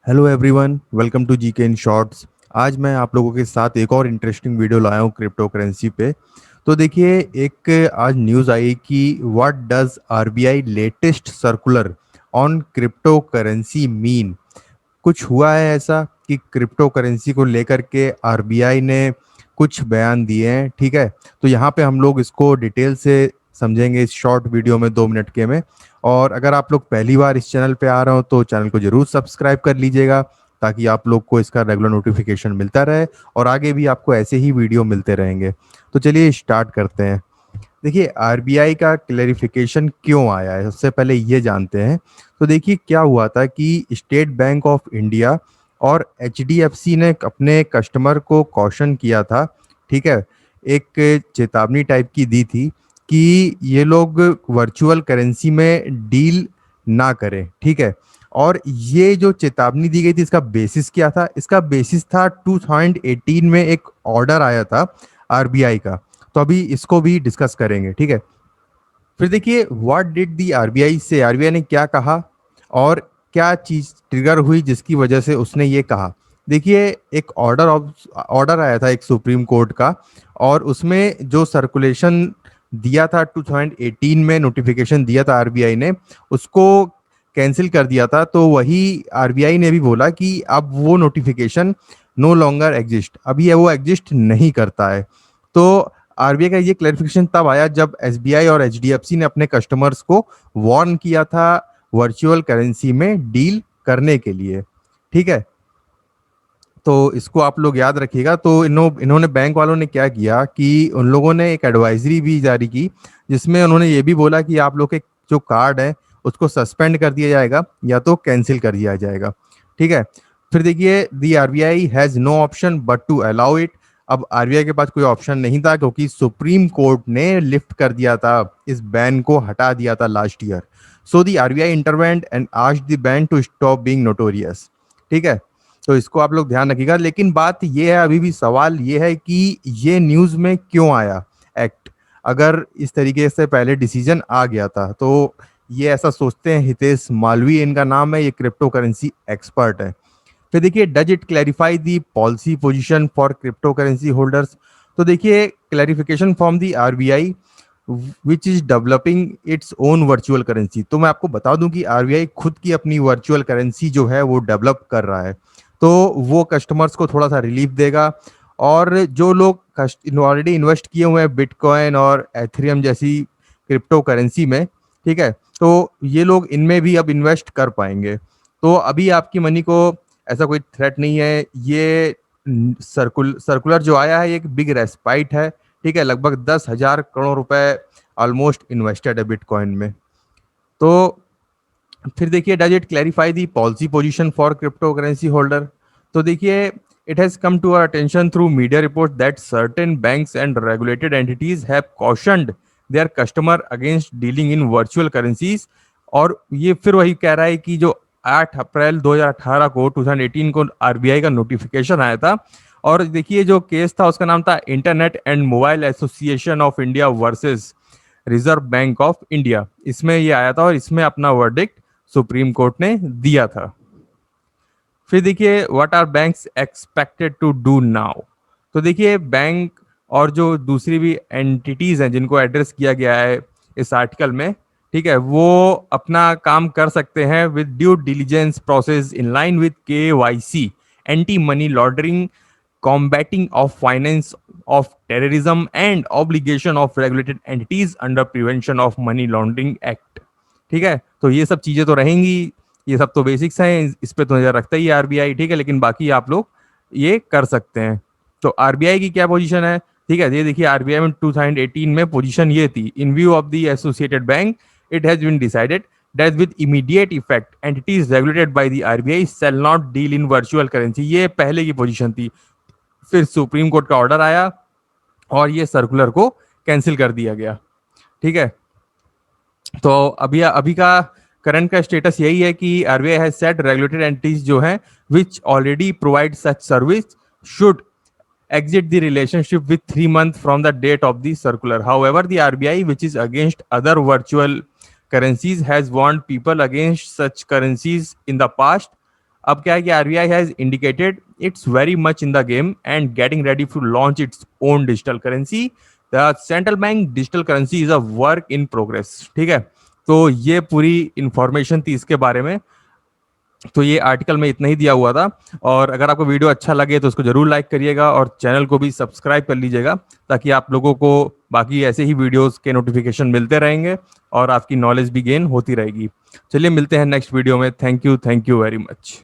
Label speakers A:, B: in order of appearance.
A: Hello everyone, welcome to GK in shorts. आज मैं आप लोगों के साथ एक और इंटरेस्टिंग वीडियो लाया हूँ क्रिप्टो करेंसी पे। तो देखिए, एक आज न्यूज़ आई कि what does RBI latest circular on crypto currency mean. कुछ हुआ है ऐसा कि क्रिप्टो करेंसी को लेकर के आरबीआई ने कुछ बयान दिए हैं, ठीक है। तो यहाँ पे हम लोग इसको डिटेल से समझेंगे इस शॉर्ट वीडियो में, 2 मिनट के में। और अगर आप लोग पहली बार इस चैनल पे आ रहे हो तो चैनल को जरूर सब्सक्राइब कर लीजिएगा, ताकि आप लोग को इसका रेगुलर नोटिफिकेशन मिलता रहे और आगे भी आपको ऐसे ही वीडियो मिलते रहेंगे। तो चलिए स्टार्ट करते हैं। देखिए, आरबीआई का क्लेरिफिकेशन क्यों आया है, सबसे पहले ये जानते हैं। तो देखिए, क्या हुआ था कि स्टेट बैंक ऑफ इंडिया और एचडीएफसी ने अपने कस्टमर को कॉशन किया था, ठीक है। एक चेतावनी टाइप की दी थी कि ये लोग वर्चुअल करेंसी में डील ना करें, ठीक है। और ये जो चेतावनी दी गई थी, इसका बेसिस क्या था? इसका बेसिस था 2018 में एक ऑर्डर आया था आरबीआई का। तो अभी इसको भी डिस्कस करेंगे, ठीक है। फिर देखिए, व्हाट डिड दी आरबीआई से, आरबीआई ने क्या कहा और क्या चीज ट्रिगर हुई जिसकी वजह से उसने ये कहा। देखिए, एक ऑर्डर आया था एक सुप्रीम कोर्ट का, और उसमें जो सर्कुलेशन दिया था 2018 में, नोटिफिकेशन दिया था आरबीआई ने, उसको कैंसिल कर दिया था। तो वही आरबीआई ने भी बोला कि अब वो नोटिफिकेशन नो लॉन्गर एग्जिस्ट, अभी वो एग्जिस्ट नहीं करता है। तो आरबीआई का ये क्लैरिफिकेशन तब आया जब एसबीआई और एचडीएफसी ने अपने कस्टमर्स को वार्न किया था वर्चुअल करेंसी में डील करने के लिए, ठीक है। तो इसको आप लोग याद रखिएगा। तो इन्होंने बैंक वालों ने क्या किया कि उन लोगों ने एक एडवाइजरी भी जारी की, जिसमें उन्होंने ये भी बोला कि आप लोग के जो कार्ड है उसको सस्पेंड कर दिया जाएगा या तो कैंसिल कर दिया जाएगा, ठीक है। फिर देखिए, the RBI has no option but to allow it. अब आरबीआई के पास कोई ऑप्शन नहीं था, क्योंकि सुप्रीम कोर्ट ने लिफ्ट कर दिया था, इस बैन को हटा दिया था last year. So the RBI intervened and asked the bank to stop being notorious, ठीक है। तो इसको आप लोग ध्यान रखिएगा। लेकिन बात ये है, अभी भी सवाल ये है कि ये न्यूज में क्यों आया एक्ट, अगर इस तरीके से पहले डिसीजन आ गया था। तो ये ऐसा सोचते हैं हितेश मालवी इनका नाम है, ये क्रिप्टो करेंसी एक्सपर्ट है। फिर देखिए, does it clarify the policy position for crypto currency holders. तो देखिए, clarification from the RBI which is developing its own virtual currency. तो मैं आपको बता दूं कि आरबीआई खुद की अपनी वर्चुअल करेंसी जो है वो डेवलप कर रहा है। तो वो कस्टमर्स को थोड़ा सा रिलीफ देगा। और जो लोग ऑलरेडी इन्वेस्ट किए हुए हैं बिटकॉइन और एथेरियम जैसी क्रिप्टो करेंसी में, ठीक है, तो ये लोग इनमें भी अब इन्वेस्ट कर पाएंगे। तो अभी आपकी मनी को ऐसा कोई थ्रेट नहीं है। ये सर्कुलर जो आया है, ये एक बिग रेस्पाइट है, ठीक है। लगभग 10,000 करोड़ रुपए ऑलमोस्ट इन्वेस्टेड है बिटकॉइन में। तो फिर देखिए, does it clarify the policy position for crypto currency holder. तो देखिए, it has come to our attention through media report that certain banks and regulated entities have cautioned their customer against dealing in virtual currencies. और ये फिर वही कह रहा है कि जो 8 अप्रैल 2018 को 2018 को आरबीआई का नोटिफिकेशन आया था। और देखिए, जो केस था उसका नाम था internet and mobile association of India versus reserve bank of India, इसमें ये आया था और इसमें अपना वर्डिक्ट सुप्रीम कोर्ट ने दिया था। फिर देखिए, what are banks expected to do now. तो देखिए, बैंक और जो दूसरी भी एंटिटीज हैं जिनको एड्रेस किया गया है इस आर्टिकल में, ठीक है, वो अपना काम कर सकते हैं with due diligence process in line with KYC, anti money laundering, combating of finance of terrorism and obligation of regulated entities under prevention of money laundering act, ठीक है। तो ये सब चीजें तो रहेंगी, ये सब तो बेसिक्स हैं, इस पे तो नजर रखता ही आरबीआई, ठीक है। लेकिन बाकी आप लोग ये कर सकते हैं। तो आरबीआई की क्या पोजीशन है, ठीक है, ये देखिए, आरबीआई में 2018 में पोजीशन ये थी, in view of the associated bank it has been decided that with immediate effect entities regulated by the RBI shall not deal in virtual currency। ये पहले की पोजीशन थी। फिर सुप्रीम कोर्ट का ऑर्डर आया और ये सर्कुलर को कैंसिल कर दिया गया, ठीक है। तो अभी अभी का करंट का स्टेटस यही है कि RBI has set regulated entities जो हैं विच already provide such service should exit the relationship with 3 months from the date of the circular. However, the RBI, which is against other virtual currencies, has warned people against such currencies in the past. अब क्या है कि RBI has indicated it's very much in the game and getting ready to launch its own digital currency. The central bank digital currency is a work in progress. ठीक है, तो ये पूरी information थी इसके बारे में। तो ये आर्टिकल में इतना ही दिया हुआ था। और अगर आपको वीडियो अच्छा लगे तो उसको जरूर लाइक करिएगा और चैनल को भी सब्सक्राइब कर लीजिएगा, ताकि आप लोगों को बाकी ऐसे ही वीडियोस के नोटिफिकेशन मिलते रहेंगे और आपकी नॉलेज भी गेन होती रहेगी। चलिए मिलते हैं नेक्स्ट वीडियो में। Thank you very much.